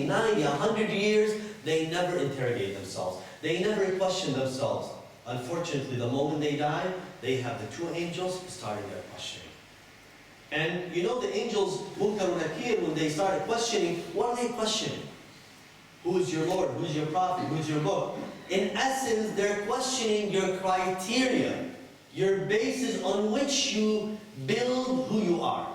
90, 100 years, they never interrogate themselves. They never question themselves. Unfortunately, the moment they die, they have the two angels starting their questioning. And you know the angels, Munkar and Nakir, when they started questioning, what are they questioning? Who is your Lord? Who is your prophet? Who is your book? In essence, they're questioning your criteria, your basis on which you build who you are.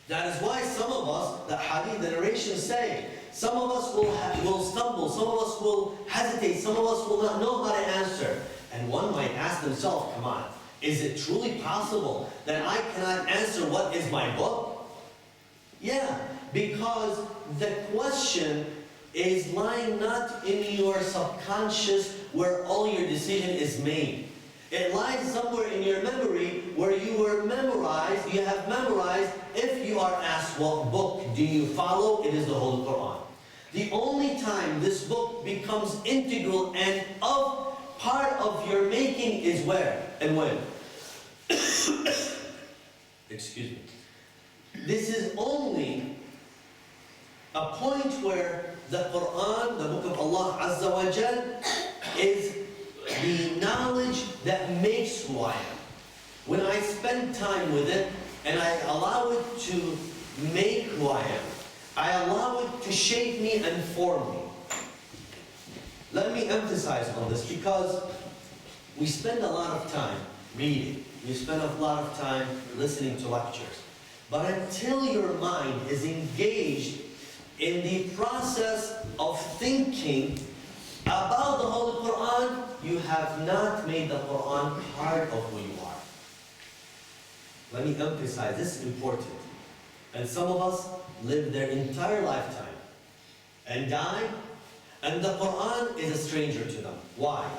That is why some of us, the hadith, the narrations say, some of us will stumble, some of us will hesitate, some of us will not know how to answer. And one might ask themselves, come on, is it truly possible that I cannot answer what is my book? Yeah, because the question is lying not in your subconscious where all your decision is made. It lies somewhere in your memory where you have memorized, if you are asked what book do you follow, it is the Holy Quran. The only time this book becomes integral and part of your making is where and when? Excuse me. This is only a point where the Quran, the book of Allah Azza wa Jal, is the knowledge that makes who I am. When I spend time with it and I allow it to make who I am, I allow it to shape me and form me. Let me emphasize on this because we spend a lot of time reading. We spend a lot of time listening to lectures. But until your mind is engaged in the process of thinking about the Holy Quran, you have not made the Quran part of who you are. Let me emphasize, this is important. And some of us live their entire lifetime and die, and the Quran is a stranger to them. Why?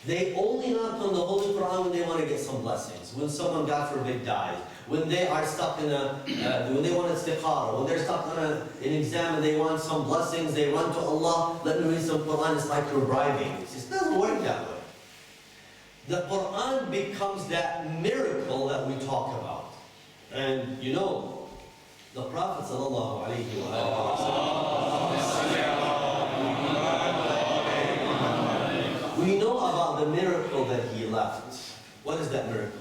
They only knock on the Holy Quran when they want to get some blessings. When someone, God forbid, dies. When they are stuck in when they want istikhara. When they're stuck on an exam and they want some blessings, they run to Allah. Let me read some Quran. It's like you're bribing. It doesn't work that way. The Quran becomes that miracle that we talk about. And you know, the Prophet sallallahu alaihi wasallam, we know about the miracle that he left. What is that miracle?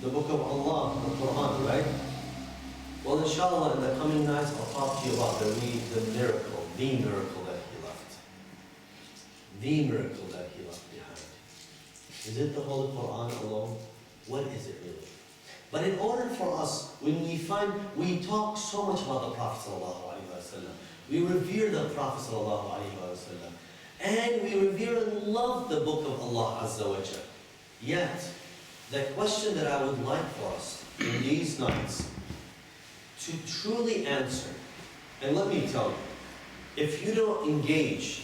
The book of Allah, the Quran, right? Well, inshallah, in the coming nights, I'll talk to you about the miracle that he left. The miracle that he left behind. Is it the Holy Quran alone? What is it really? But in order for us, when we talk so much about the Prophet sallallahu alaihi wasallam, we revere the Prophet sallallahu alaihi wasallam, and we revere and love the book of Allah Azza wa Jal. Yet, the question that I would like for us in these nights to truly answer, and let me tell you, if you don't engage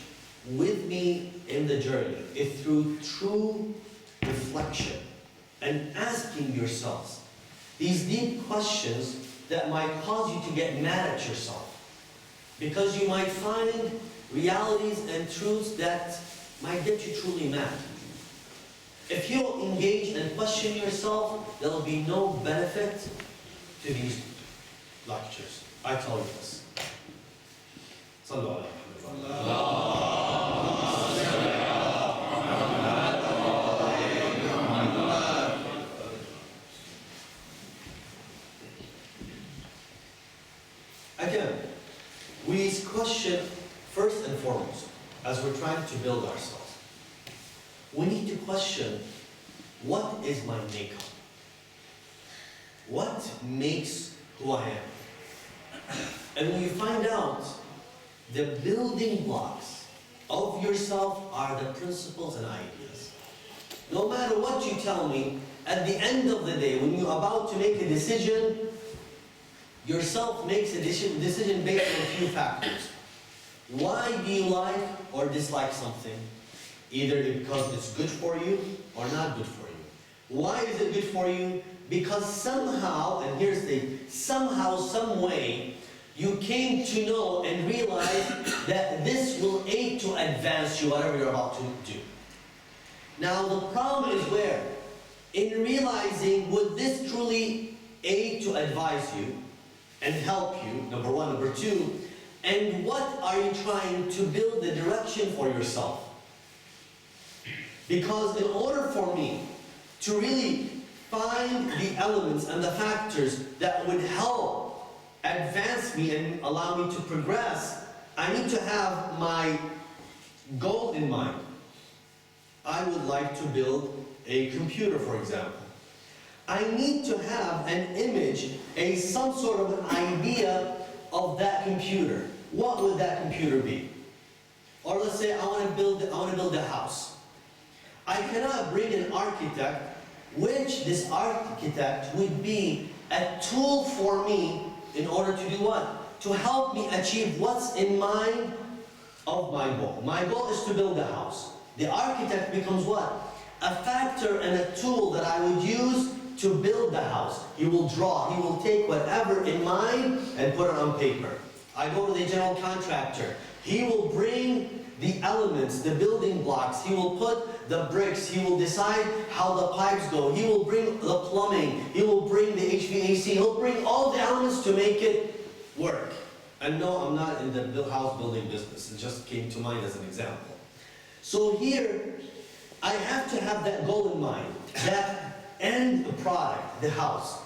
with me in the journey, if through true reflection and asking yourselves these deep questions that might cause you to get mad at yourself, because you might find realities and truths that might get you truly mad. If you engage and question yourself, there will be no benefit to these lectures. I tell you this. Sallu ala Again, we question first and foremost, as we're trying to build ourselves, we need to question, what is my makeup? What makes who I am? And when you find out, the building blocks of yourself are the principles and ideas. No matter what you tell me, at the end of the day, when you're about to make a decision, yourself makes a decision based on a few factors. Why do you like or dislike something? Either because it's good for you or not good for you. Why is it good for you? Because somehow, and here's the somehow, some way, you came to know and realize that this will aid to advance you, whatever you're about to do. Now the problem is where? In realizing, would this truly aid to advise you? and help you, number one. Number two, and what are you trying to build the direction for yourself? Because in order for me to really find the elements and the factors that would help advance me and allow me to progress, I need to have my goal in mind. I would like to build a computer, for example. I need to have an image, some sort of an idea of that computer. What would that computer be? Or let's say I want to build a house. I cannot bring an architect, which this architect would be a tool for me in order to do what? To help me achieve what's in mind of my goal. My goal is to build a house. The architect becomes what? A factor and a tool that I would use to build the house. He will draw, he will take whatever in mind and put it on paper. I go to the general contractor. He will bring the elements, the building blocks. He will put the bricks. He will decide how the pipes go. He will bring the plumbing. He will bring the HVAC. He'll bring all the elements to make it work. And no, I'm not in the house building business. It just came to mind as an example. So here, I have to have that goal in mind, that end product, the house.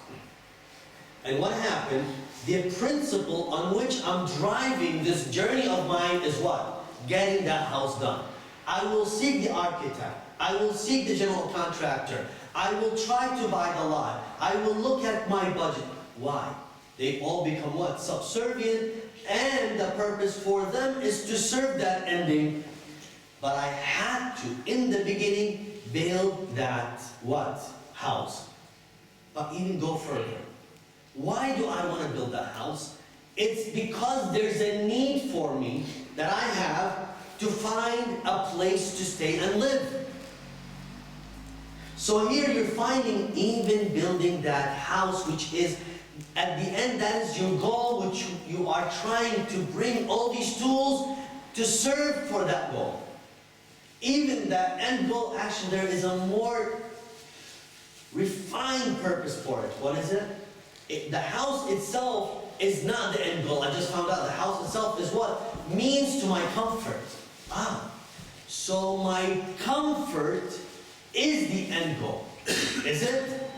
And what happened? The principle on which I'm driving this journey of mine is what? Getting that house done. I will seek the architect. I will seek the general contractor. I will try to buy the lot. I will look at my budget. Why? They all become what? Subservient, and the purpose for them is to serve that ending. But I had to, in the beginning, build that what? House. But even go further. Why do I want to build that house? It's because there's a need for me that I have to find a place to stay and live. So here you're finding even building that house, which is, at the end, that is your goal, which you are trying to bring all these tools to serve for that goal. Even that end goal, actually, there is a more refined purpose for it. What is it? The house itself is not the end goal. I just found out the house itself is what? Means to my comfort. So my comfort is the end goal. Is it?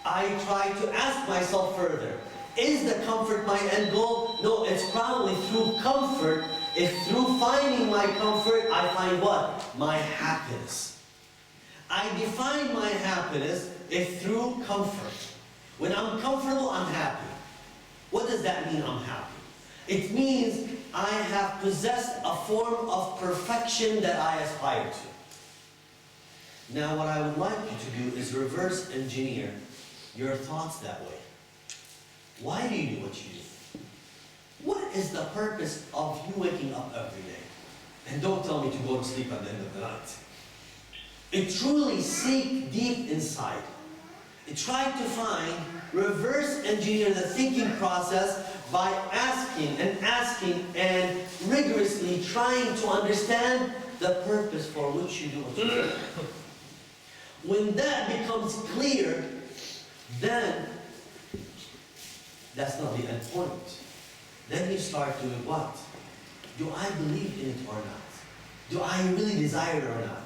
I try to ask myself further. Is the comfort my end goal? No, it's probably through comfort. If through finding my comfort, I find what? My happiness. I define my happiness if through comfort. When I'm comfortable, I'm happy. What does that mean, I'm happy? It means I have possessed a form of perfection that I aspire to. Now, what I would like you to do is reverse engineer your thoughts that way. Why do you do what you do? What is the purpose of you waking up every day? And don't tell me to go to sleep at the end of the night. It truly seek deep inside. Try to find, reverse engineer the thinking process by asking and rigorously trying to understand the purpose for which you do what you do. When that becomes clear, then that's not the end point. Then you start doing what? Do I believe in it or not? Do I really desire it or not?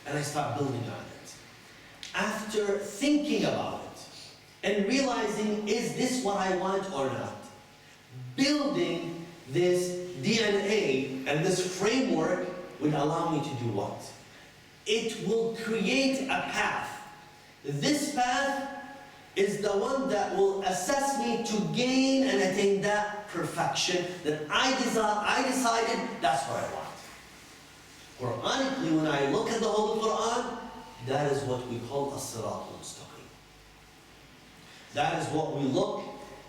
And I start building on it. After thinking about it and realizing, is this what I want or not? Building this DNA and this framework would allow me to do what? It will create a path. This path is the one that will assess me to gain and attain that perfection that I decided that's what I want. Quranically, when I look at the Holy Quran, that is what we call as-sirat al-mustaqim. That is what we look,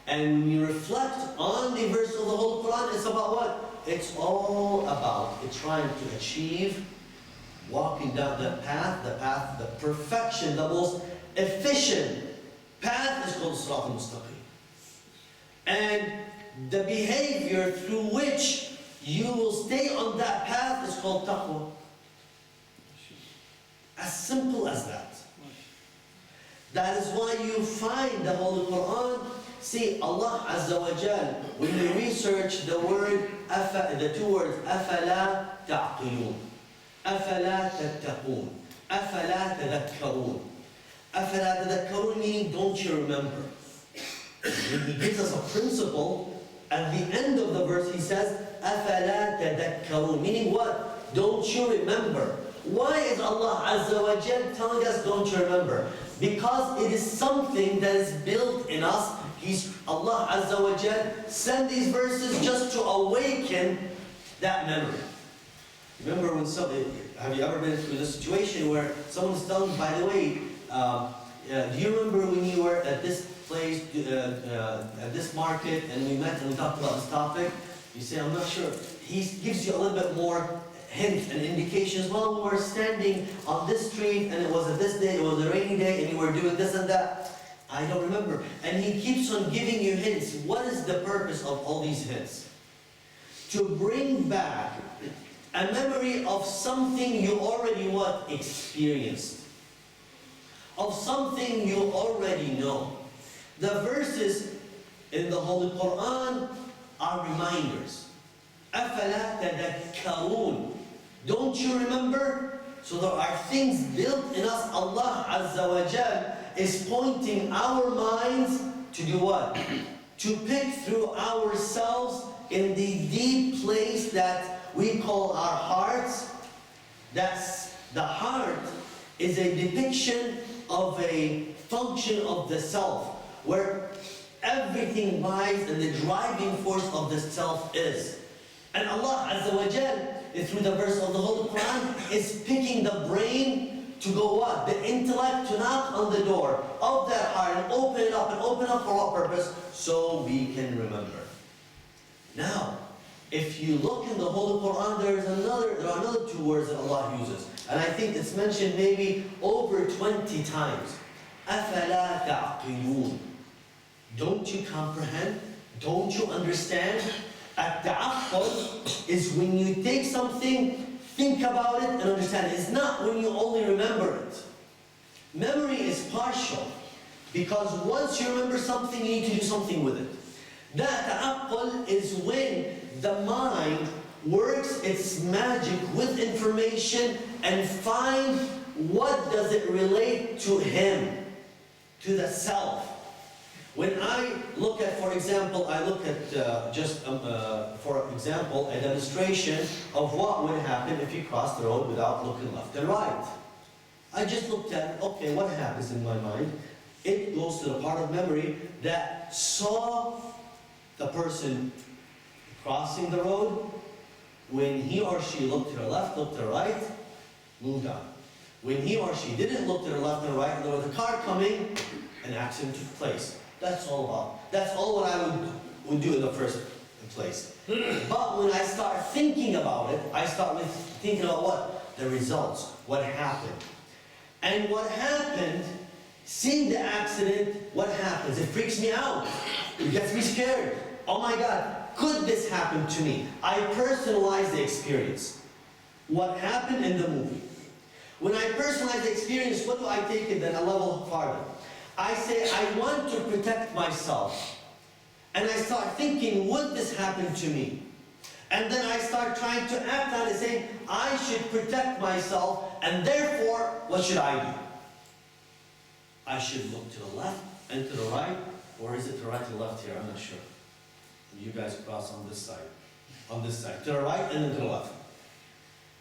and when we reflect on the verse of the Holy Quran, it's about what? It's all about trying to achieve, walking down that path, the perfection, the most efficient path is called as-sirat al-mustaqim. And the behavior through which you will stay on that path is called taqwa. As simple as that. That is why you find the Holy Quran See, Allah Azza wa Jal, when you research the word, the two words, أَفَلَا تَعْقِلُونَ, أَفَلَا تَتَّقُونَ, أَفَلَا تَذَكَّرُونَ. أَفَلَا تَذَكَّرُونَ meaning, don't you remember? When he gives us a principle, at the end of the verse he says, أَفَلَا تَذَكَّرُونَ, meaning what? Don't you remember? Why is Allah Azza wa Jal telling us don't you remember? Because it is something that is built in us. Allah Azza wa Jal sent these verses just to awaken that memory. Remember when have you ever been through this situation where someone's telling, by the way, do you remember when you were at this place, at this market, and we met and we talked about this topic? You say, I'm not sure. He gives you a little bit more hints and indications. Well, we were standing on this street, and it was at this day, it was a rainy day, and you were doing this and that. I don't remember. And he keeps on giving you hints. What is the purpose of all these hints? To bring back a memory of something you already what? Experienced. Of something you already know. The verses in the Holy Quran are reminders. أَفَلَا تَذَكَّرُونَ. Don't you remember? So there are things built in us. Allah Azza wa Jal is pointing our minds to do what? To pick through ourselves in the deep place that we call our hearts. That's the heart is a depiction of a function of the self, where everything lies and the driving force of the self is. And Allah Azza wa Jal, through the verse of the Holy Quran, is picking the brain to go what? The intellect to knock on the door of that heart and open it up for what purpose? So we can remember. Now, if you look in the Holy Quran, there are another two words that Allah uses. And I think it's mentioned maybe over 20 times. أَفَلَا تَعْقِلُونَ. Don't you comprehend? Don't you understand? At-ta'aqqul is when you take something, think about it and understand it. It's not when you only remember it. Memory is partial, because once you remember something, you need to do something with it. That ta'aqqul is when the mind works its magic with information and find what does it relate to him, to the self. When I look at, for example, for example, a demonstration of what would happen if you cross the road without looking left and right. I just looked at, okay, what happens in my mind? It goes to the part of memory that saw the person crossing the road. When he or she looked to the left, looked to the right, moved on. When he or she didn't look to the left and right, and there was a car coming, an accident took place. That's all about. That's all what I would do in the first place. But when I start thinking about it, I start with thinking about what? The results. What happened. And what happened, seeing the accident, what happens? It freaks me out. It gets me scared. Oh my God, could this happen to me? I personalize the experience. What happened in the movie. When I personalize the experience, what do I take it then a level farther? I say, I want to protect myself. And I start thinking, would this happen to me? And then I start trying to act on it, saying, I should protect myself, and therefore, what should I do? I should look to the left and to the right, or is it to the right and left here? I'm not sure. You guys cross on this side. On this side. To the right and then to the left.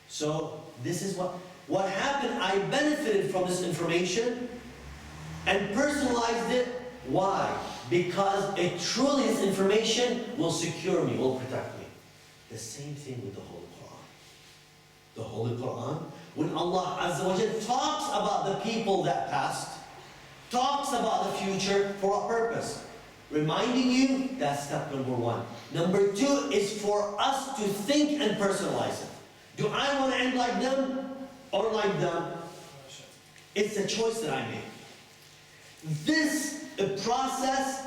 So, this is what happened. I benefited from this information and personalized it. Why? Because it truly, this information will secure me, will protect me. The same thing with the Holy Quran. The Holy Quran, when Allah Azza wa Jal talks about the people that passed, talks about the future, for a purpose. Reminding you, that's step number one. Number two is for us to think and personalize it. Do I want to end like them or like them? It's a choice that I make. This process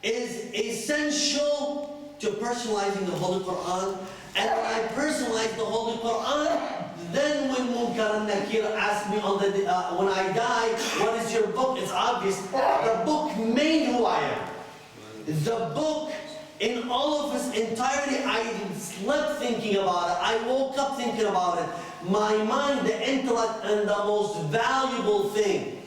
is essential to personalizing the Holy Quran. And when I personalize the Holy Quran, then when Munkar and Nakir ask me on when I die, what is your book? It's obvious. The book made who I am. the book in all of its entirety, I slept thinking about it. I woke up thinking about it. My mind, the intellect, and the most valuable thing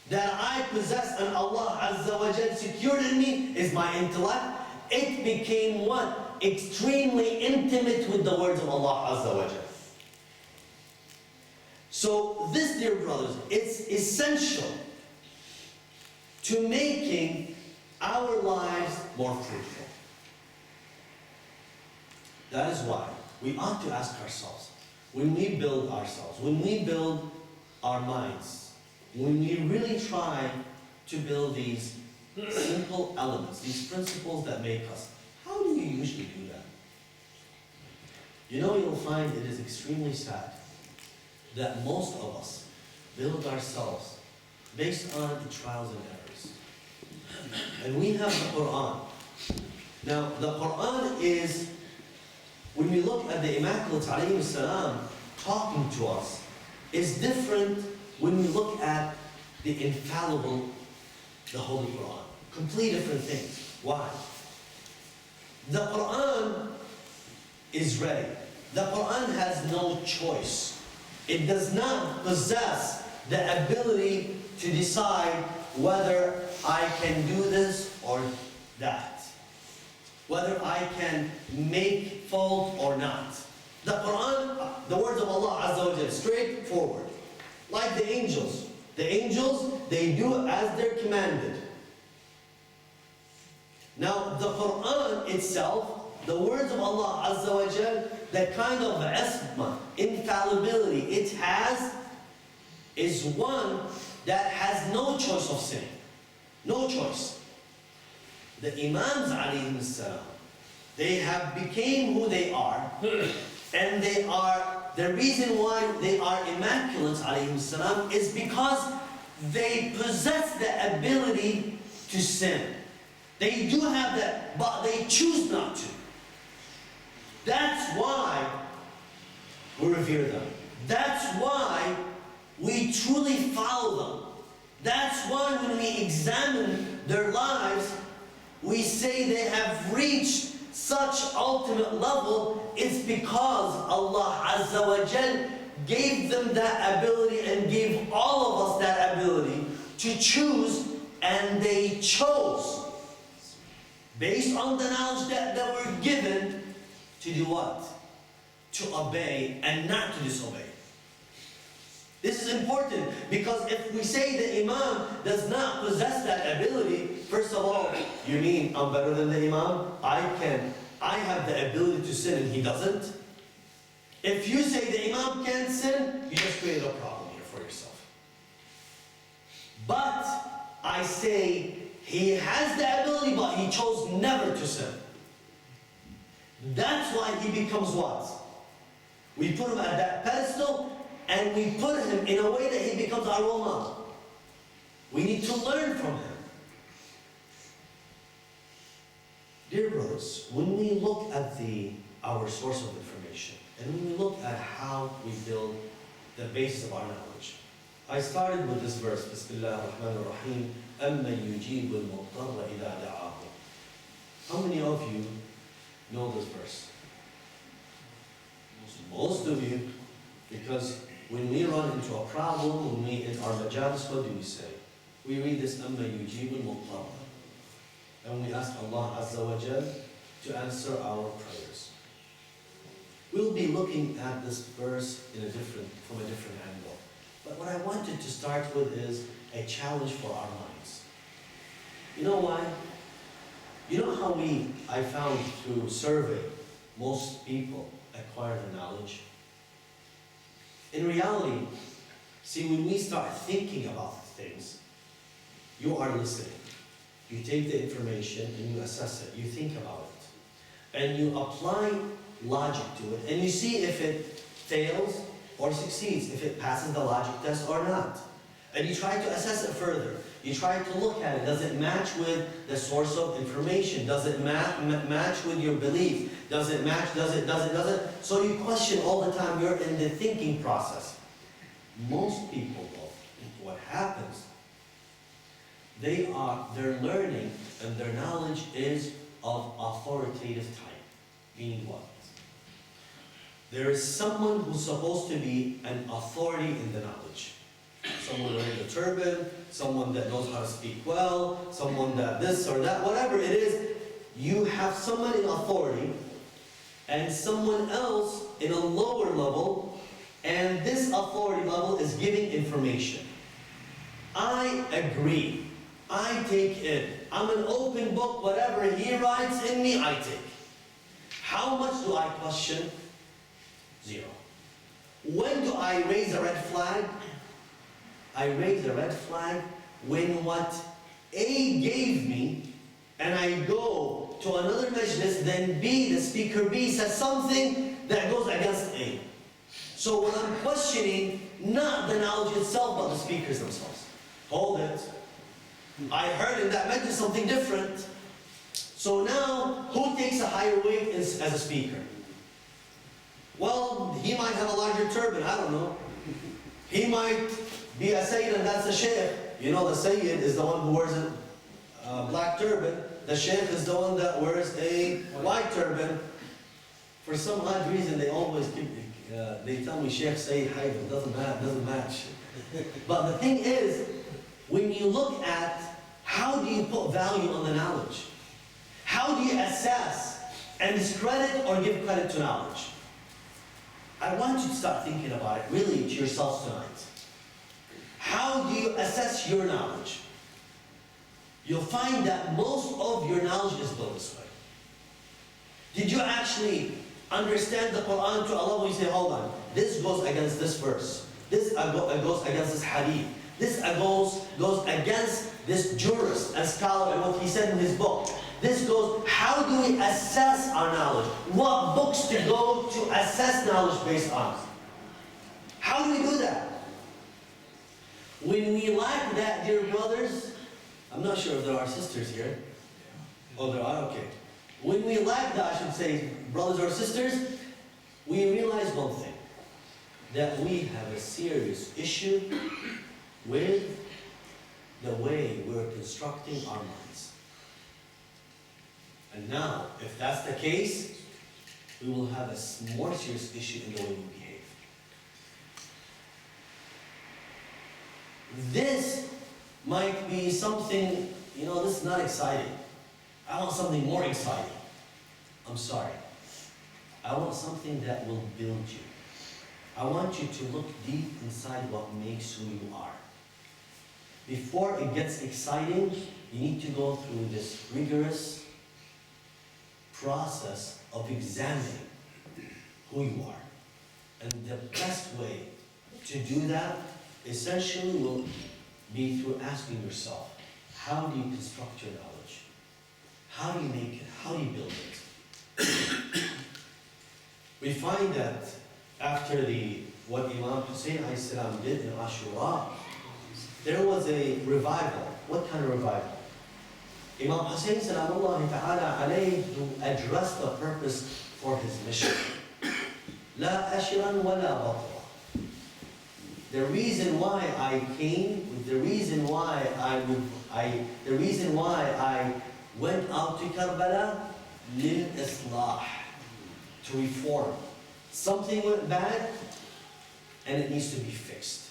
that I possess and Allah Azza wa Jal secured in me is my intellect. It became what? Extremely intimate with the words of Allah Azza wa Jal. So this, dear brothers, it's essential to making our lives more fruitful. That is why we ought to ask ourselves, when we build ourselves, when we build our minds, when we really try to build these simple elements, these principles that make us, how do you usually do that? You know, you'll find it is extremely sad that most of us build ourselves based on the trials and errors. And we have the Quran. Now, the Quran is, when we look at the Immaculates alayhi salam talking to us, is different when we look at the infallible, the Holy Quran. Completely different things. Why? The Quran is ready. The Quran has no choice. It does not possess the ability to decide whether I can do this or that, whether I can make fault or not. The Quran, the words of Allah Azza wa Jalla, straightforward. Like the angels. The angels, they do as they're commanded. Now, the Quran itself, the words of Allah Azza wa Jalla, the kind of isma, infallibility it has, is one that has no choice of sinning. No choice. The Imams alayhim salam, they have became who they are, and they are, the reason why they are Immaculates alayhim salam is because they possess the ability to sin. They do have that, but they choose not to. That's why we revere them. That's why we truly follow them. That's why when we examine their lives, we say they have reached such ultimate level. It's because Allah Azza wa Jal gave them that ability and gave all of us that ability to choose, and they chose based on the knowledge that they were given to do what? To obey and not to disobey. This is important because if we say the Imam does not possess that ability, first of all, you mean I'm better than the Imam? I have the ability to sin and he doesn't? If you say the Imam can't sin, you just create a problem here for yourself. But I say he has the ability, but he chose never to sin. That's why he becomes what? We put him at that pedestal, and we put him in a way that he becomes our role model. We need to learn from him. Dear brothers, when we look at our source of information, and when we look at how we build the basis of our knowledge, I started with this verse, Bismillah ar-Rahman ar-Rahim, أَمَّنْ يُجِيبُ الْمُضْطَرَّ إِذَا دَعَاهُ. How many of you know this verse? Most of you, because when we run into a problem, when we in our Majlis, what do we say? We read this أَمَّنْ يُجِيبُ الْمُضْطَرَّ, and we ask Allah Azza wa Jal to answer our prayers. We'll be looking at this verse from a different angle. But what I wanted to start with is a challenge for our minds. You know why? You know how I found through survey, most people acquire the knowledge? In reality, see, when we start thinking about things, you are listening. You take the information and you assess it. You think about it. And you apply logic to it. And you see if it fails or succeeds, if it passes the logic test or not. And you try to assess it further. You try to look at it. Does it match with the source of information? Does it match with your belief? Does it match? Does it? So you question all the time. You're in the thinking process. Most people, though, what happens, their learning and their knowledge is of authoritative type. Meaning what? There is someone who's supposed to be an authority in the knowledge. Someone wearing a turban, someone that knows how to speak well, someone that this or that, whatever it is, you have someone in authority and someone else in a lower level, and this authority level is giving information. I agree. I take it. I'm an open book. Whatever he writes in me, I take. How much do I question? 0. When do I raise a red flag? I raise a red flag when what A gave me, and I go to another majlis, then B, the speaker B, says something that goes against A. So when I'm questioning, not the knowledge itself, but the speakers themselves. Hold it. I heard in that majlis something different. So now, who takes a higher weight as a speaker? Well, he might have a larger turban, I don't know. He might be a Sayyid and that's a Shaykh. You know, the Sayyid is the one who wears a black turban. The Shaykh is the one that wears a white turban. For some odd reason, they always keep, they tell me Shaykh Sayyid Haider, doesn't match. But the thing is, when you look at how do you put value on the knowledge? How do you assess and discredit or give credit to knowledge? I want you to start thinking about it, really, to yourselves tonight. How do you assess your knowledge? You'll find that most of your knowledge is built this way. Did you actually understand the Quran to a level you say, hold on, this goes against this verse. This goes against this hadith. This goes against this jurist and scholar and what he said in his book. This goes, how do we assess our knowledge? What books to go to assess knowledge based on? How do we do that? When we lack that, dear brothers, I'm not sure if there are sisters here. Oh, there are? Okay. When we lack that, I should say, brothers or sisters, we realize one thing, that we have a serious issue with the way we're constructing our minds. And now, if that's the case, we will have a more serious issue in the way we behave. This might be something, you know, this is not exciting. I want something more exciting. I'm sorry. I want something that will build you. I want you to look deep inside what makes who you are. Before it gets exciting, you need to go through this rigorous process of examining who you are. And the best way to do that essentially will be through asking yourself, how do you construct your knowledge? How do you make it? How do you build it? We find that after what Imam Hussein did in Ashura, there was a revival. What kind of revival? Imam Hussein Salamullahi ta'ala alayhi, who addressed the purpose for his mission. La ashran wa la batra. The reason why I came, the reason why I went out to Karbala, lil islah, to reform. Something went bad, and it needs to be fixed.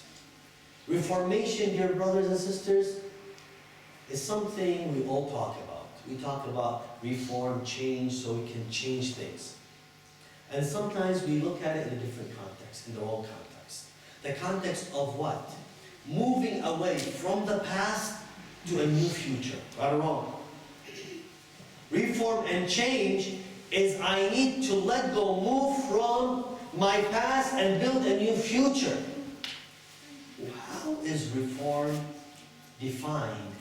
Reformation, dear brothers and sisters, is something we all talk about. We talk about reform, change, so we can change things. And sometimes we look at it in a different context, in the wrong context. The context of what? Moving away from the past to a new future. Right or wrong? Reform and change is I need to let go, move from my past and build a new future. How is reform defined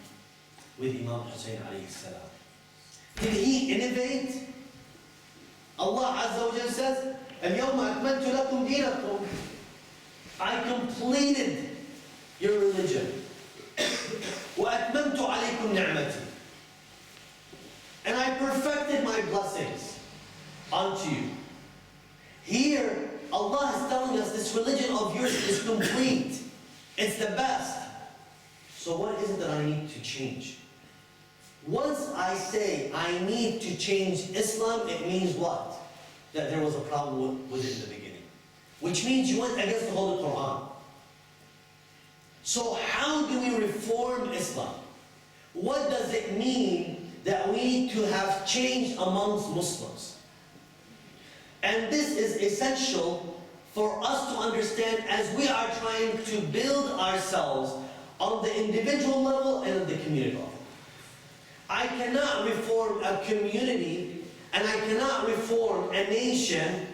with Imam Hussein alayhi salam? Did he innovate? Allah Azza wa Jalla says, اليوم أكملت لكم دينكم. I completed your religion. وأتممت عليكم نعمتي. And I perfected my blessings unto you. Here, Allah is telling us this religion of yours is complete. It's the best. So what is it that I need to change? Once I say I need to change Islam, it means what? That there was a problem with it in the beginning. Which means you went against the Holy Quran. So how do we reform Islam? What does it mean that we need to have change amongst Muslims? And this is essential for us to understand as we are trying to build ourselves on the individual level and on the community level. I cannot reform a community, and I cannot reform a nation,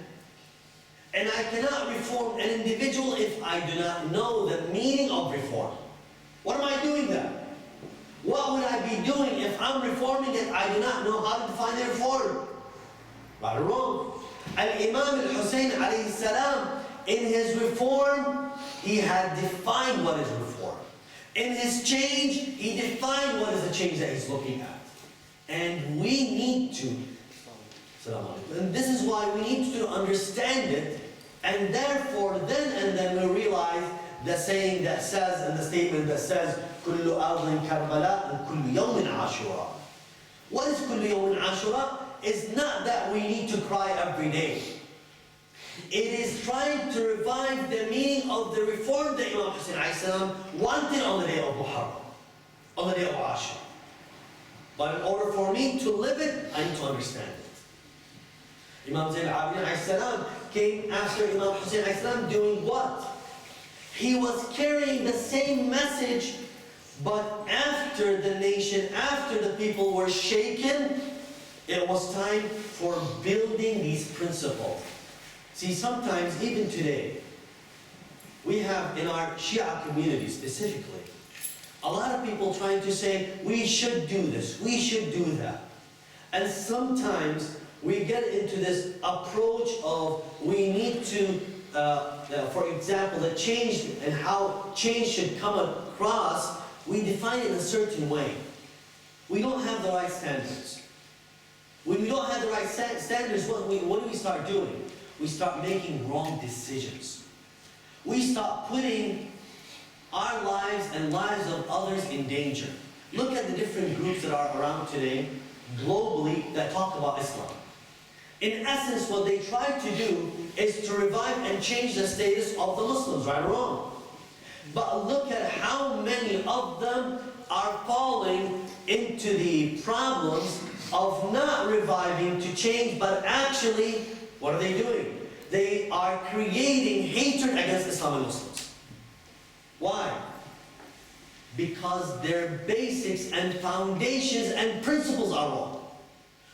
and I cannot reform an individual if I do not know the meaning of reform. What am I doing then? What would I be doing if I'm reforming and I do not know how to define the reform? Right or wrong? Al-Imam al-Hussein alayhi salam, in his reform, he had defined what is reform. In his change, he defined what is the change that he's looking at. And we need to, and this is why we need to understand it, and therefore then and then we realize the saying that says, and the statement that says, كل أرض كربلاء كل يوم عاشوراء. What is كل يوم عاشوراء? It's not that we need to cry every day. It is trying to revive the meaning of the reform that Imam Hussein wanted on the day of Muharram, on the day of Ashura. But in order for me to live it, I need to understand it. Imam Zayn al-Abidin came after Imam Hussein doing what? He was carrying the same message, but after the nation, after the people were shaken, it was time for building these principles. See, sometimes, even today, we have in our Shia community specifically, a lot of people trying to say, we should do this, we should do that. And sometimes we get into this approach of we need to, for example, the change and how change should come across, we define it in a certain way. We don't have the right standards. When we don't have the right standards, what do we start doing? We start making wrong decisions. We start putting our lives and lives of others in danger. Look at the different groups that are around today, globally, that talk about Islam. In essence, what they try to do is to revive and change the status of the Muslims, right or wrong. But look at how many of them are falling into the problems of not reviving to change, but actually, what are they doing? They are creating hatred against Islam and Muslims. Why? Because their basics and foundations and principles are wrong.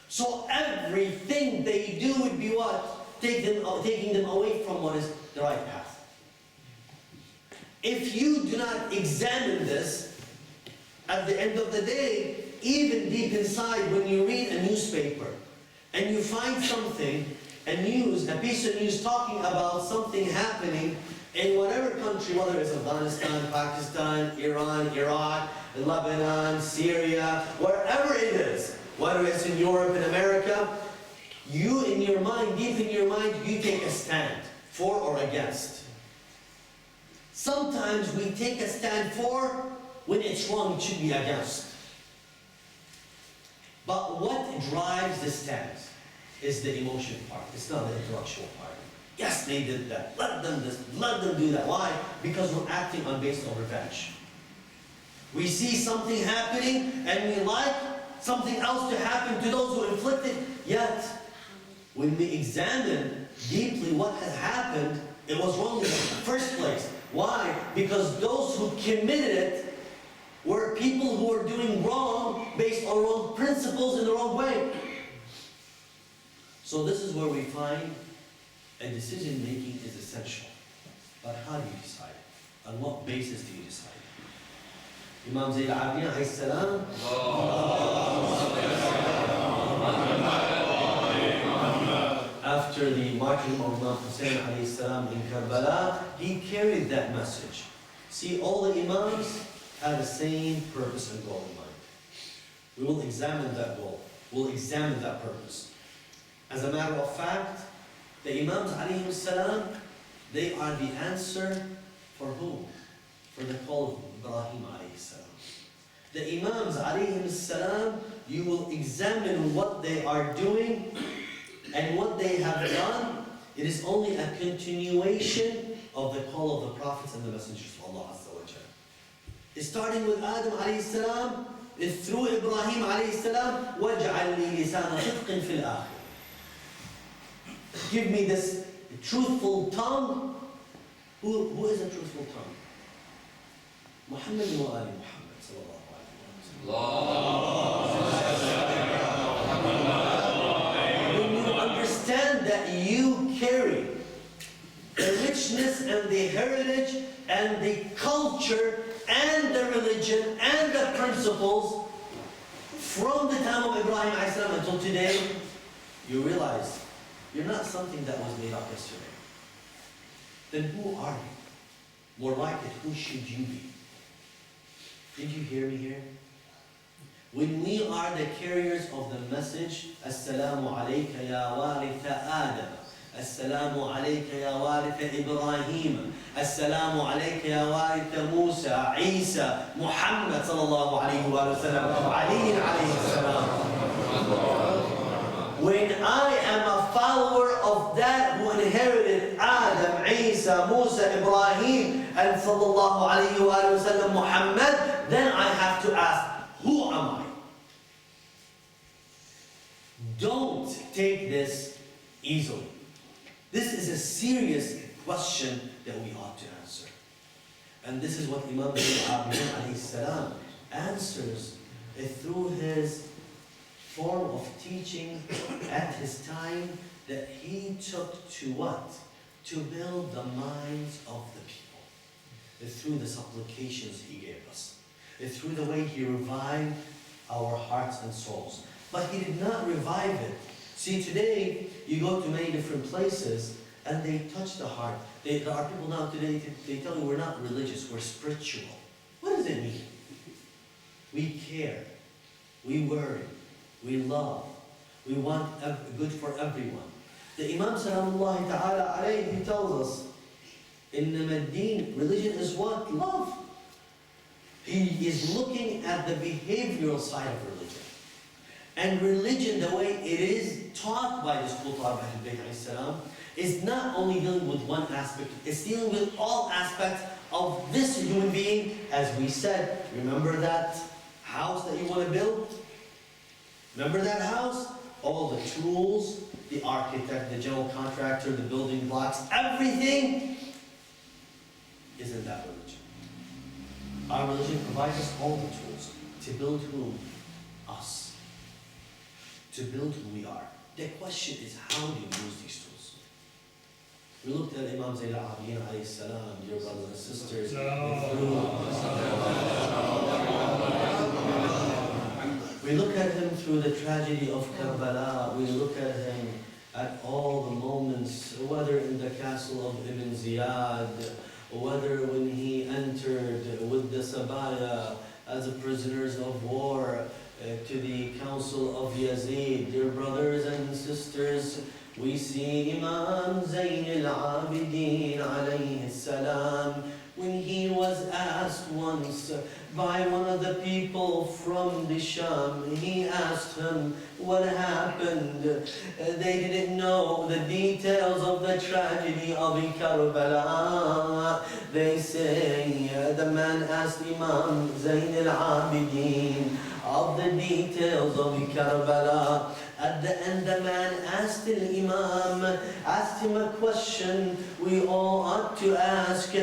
So everything they do would be what? Taking them away from what is the right path. If you do not examine this, at the end of the day, even deep inside, when you read a newspaper and you find something, a piece of news talking about something happening in whatever country, whether it's Afghanistan, Pakistan, Iran, Iraq, Lebanon, Syria, wherever it is, whether it's in Europe, in America, you in your mind, deep in your mind, you take a stand for or against. Sometimes we take a stand for when it's wrong, it should be against. But what drives the stance is the emotion part. It's not the intellectual part. Yes, they did that. Let them do that. Why? Because we're acting based on revenge. We see something happening and we like something else to happen to those who inflicted. Yet, when we examine deeply what has happened, it was wrong in the first place. Why? Because those who committed it were people who were doing wrong based on wrong principles in the wrong way. So this is where we find a decision making is essential. But how do you decide? On what basis do you decide? Imam Zayn al-Abidin alayhi salam, after the martyrdom of Imam Hussein alayhi salam in Karbala, he carried that message. See, all the Imams had the same purpose and goal in mind. We will examine that goal. We'll examine that purpose. As a matter of fact, the Imams alayhi salam, they are the answer for whom? for the call of Ibrahim alayhi salam. The Imams alayhi salam, you will examine what they are doing and what they have done. It is only a continuation of the call of the prophets and the messengers of Allah Azza wa Jalla. It's starting with Adam alayhi salam, it's through Ibrahim alayhi salam, وَاجْعَلْ لِي لِسَانَ صِدْقٍ فِي الْآخِرِ. Give me this truthful tongue. Who is a truthful tongue? Muhammad wa Ali Muhammad sallallahu alayhi wa sallam. When you understand that you carry the richness and the heritage and the culture and the religion and the principles from the time of Ibrahim alayhi salam until today, you realize you're not something that was made up yesterday. Then who are you? More like it, who should you be? Did you hear me here? When we are the carriers of the message, Assalamu alayka ya waritha Adam, Assalamu alayka ya waritha Ibrahim, Assalamu alayka ya waritha Musa, Isa, Muhammad sallallahu alayhi wa sallam, Ali alayhi salam. When I am a follower of that who inherited Adam, Isa, Musa, Ibrahim, and sallallahu alayhi wa sallam, Muhammad, then I have to ask, who am I? Don't take this easily. This is a serious question that we ought to answer. And this is what Imam Zayn alayhi salam answers through his form of teaching at his time, that he took to what? To build the minds of the people. Through the supplications he gave us. Through the way he revived our hearts and souls. But he did not revive it. See, today, you go to many different places and they touch the heart. There are people now today, they tell you we're not religious, we're spiritual. What does it mean? We care. We worry. We love. We want good for everyone. The Imam Salamullahi ta'ala alayhi, he tells us, إِنَّمَا الدِّينِ, religion is what? Love. He is looking at the behavioral side of religion. And religion, the way it is taught by the school of Ahlul Bayt alayhi salam, is not only dealing with one aspect, it's dealing with all aspects of this human being. As we said, remember that house that you want to build? Remember that house? All the tools, the architect, the general contractor, the building blocks, everything is in that religion. Our religion provides us all the tools to build whom? Us. To build who we are. The question is, how do you use these tools? We looked at Imam Zayn al-Abidin alayhi salam, dear brothers and sisters. We look at him through the tragedy of Karbala. We look at him at all the moments, whether in the castle of Ibn Ziyad, whether when he entered with the Sabaya as prisoners of war to the council of Yazid. Dear brothers and sisters, we see Imam Zayn al-Abidin alayhi salam, when he was asked once by one of the people from the Sham, he asked him what happened. They didn't know the details of the tragedy of Karbala. They say, the man asked Imam Zayn al-Abidin of the details of Karbala. At the end, the man asked the Imam, asked him a question we all ought to ask.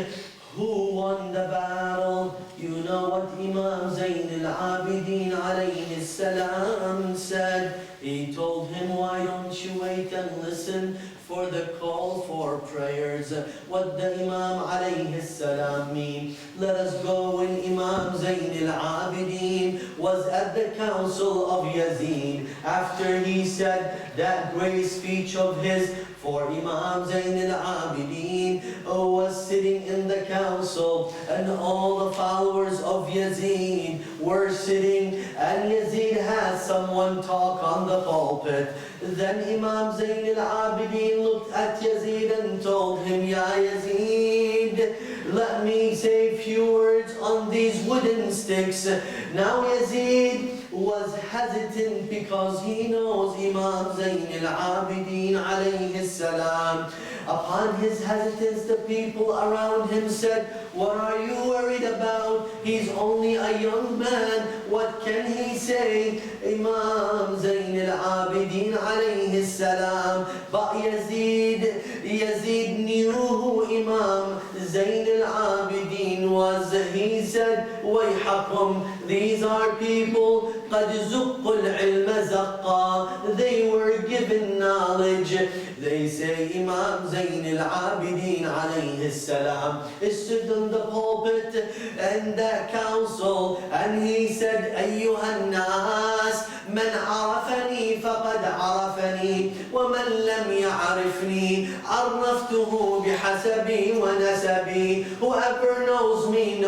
Who won the battle? You know what Imam Zayn al-Abidin alayhi salam said? He told him, why don't you wait and listen for the call for prayers? What the Imam alayhi salam mean? Let us go when Imam Zayn al-Abidin was at the council of Yazid. After he said that great speech of his, for Imam Zayn al-Abidin was sitting in the council, and all the followers of Yazid were sitting, and Yazid had someone talk on the pulpit. Then Imam Zayn al-Abidin looked at Yazid and told him, Ya Yazid, let me say a few words on these wooden sticks. Now Yazid was hesitant because he knows Imam Zayn al-Abidin alayhi salam. Upon his hesitance, the people around him said, what are you worried about? He's only a young man. What can he say? Imam Zayn al-Abidin alayhi salam. But Yazid knew who Imam Zayn al-Abidin was. He said, وَيْحَكُمْ, these are people قَدْ زُقُّوا الْعِلْمَ زَقًّا, they were given knowledge. They say Imam Zayn al-Abidin alayhi salam stood on the pulpit and the council, and he said, أيها الناس من عرفني فقد عرفني ومن لم يعرفني عرفته بحسبي ونسبي. Whoever knows me,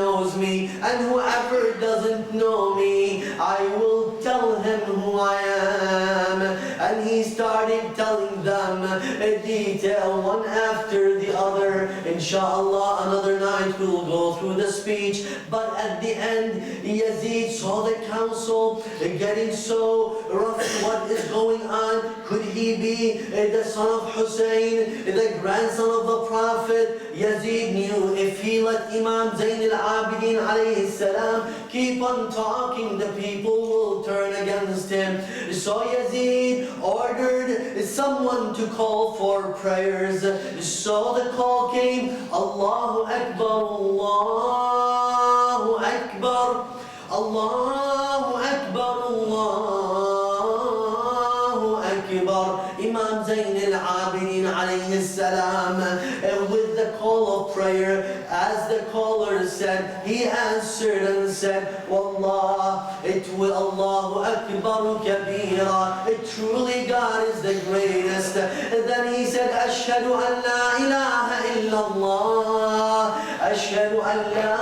and whoever doesn't know me, I will tell him who I am. And he started telling them in detail, one after the other. Inshallah, another night we'll go through the speech. But at the end, Yazid saw the council getting so rough. What is going on? Could he be the son of Hussein, the grandson of the Prophet? Yazid knew if he let Imam Zayn al-Abidin alayhi salam keep on talking, the people will turn against him. So Yazid ordered someone to call for prayers. So the call came, Allahu Akbar, Allahu Akbar, Allahu Akbar, Allahu Akbar. Imam Zayn al-Abidin alayhi salam, with the call of prayer, as the caller said, he answered and said, Wallah, it will Allahu Akbar kabira. Truly God is the greatest. Then he said, Ashhadu an la ilaha illallah, Ashhadu an la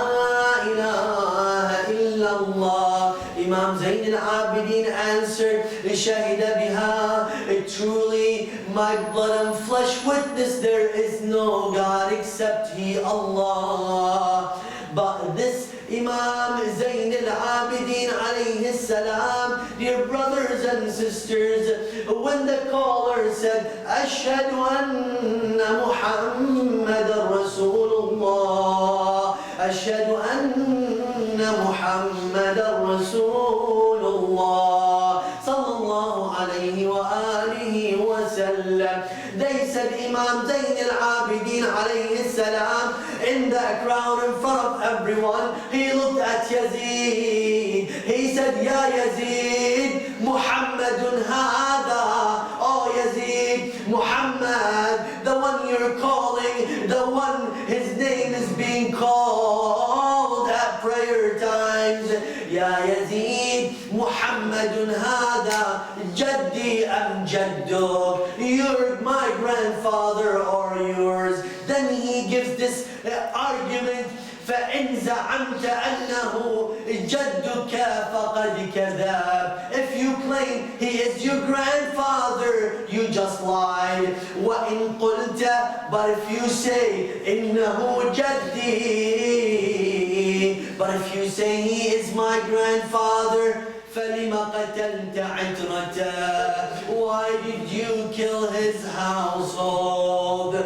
ilaha illallah. Imam Zayn al-Abidin answered, Shahida biha, truly my blood and flesh witness there is no God except He, Allah. But this Imam Zayn al-Abidin alayhi salam, dear brothers and sisters, when the caller said, Ashhadu anna Muhammadan Rasulullah, Ashhadu anna Muhammadan Rasulullah, sallallahu alayhi wa alihi wa sallam. They said Imam Zayn al-Abidin alayhi salam in the crowd in front of everyone. He looked at Yazid. He said, Ya Yazid, Muhammadun hada. Oh Yazid, Muhammad, the one you're calling, the one his name is being called at prayer times. Ya Yazid, Muhammadun hada, Jaddi am Jadduk. You're my grandfather or yours. Then he gives this argument, فَإِنْ زَعَمْتَ أَنَّهُ جَدُّكَ فَقَدْ كَذَبْ. If you claim he is your grandfather, you just lied. وَإِنْ قُلْتَ, but if you say إِنَّهُ جَدِّي, but if you say he is my grandfather, فَلِمَ قَتَلْتَ عِتْرَتَهُ, why did you kill his household?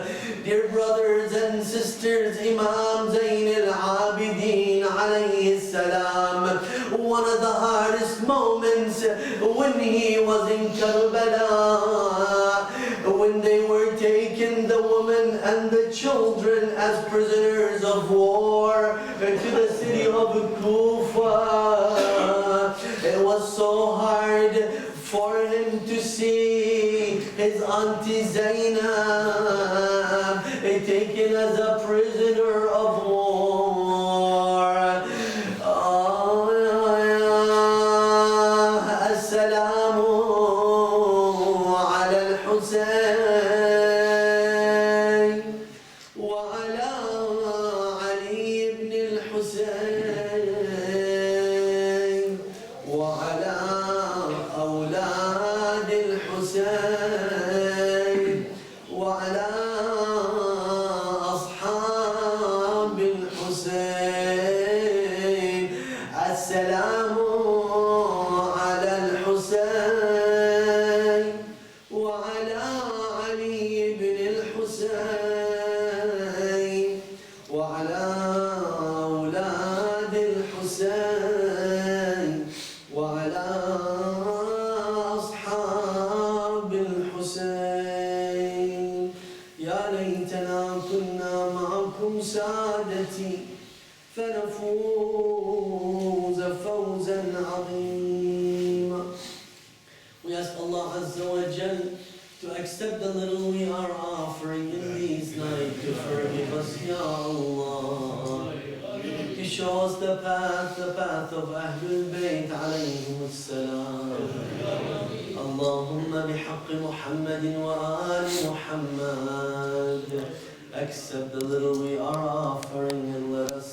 Dear brothers and sisters, Imam Zayn al-Abidin alayhi salam, one of the hardest moments when he was in Karbala, when they were taking the women and the children as prisoners of war to the city of Kufa. It was so hard for him to see his auntie Zainab taken as a prisoner of war. As-salamu ala al-Husayn wa ala Ali ibn al-Husayn wa ala أولاد الحسين وعلى أصحاب سعادتي فنفوز فوزا عظيما. We ask Allah Azza wa Jal to accept the little we are offering in these nights, to forgive us, Ya Allah, to show us the path of Ahlul Bayt alayhim as-salam. Allahumma bihaqqi Muhammadin wa ali Muhammad. Accept the little we are offering and let us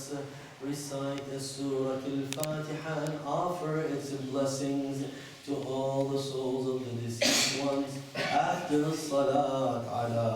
recite the Surah Al-Fatiha and offer its blessings to all the souls of the deceased ones after Salat ala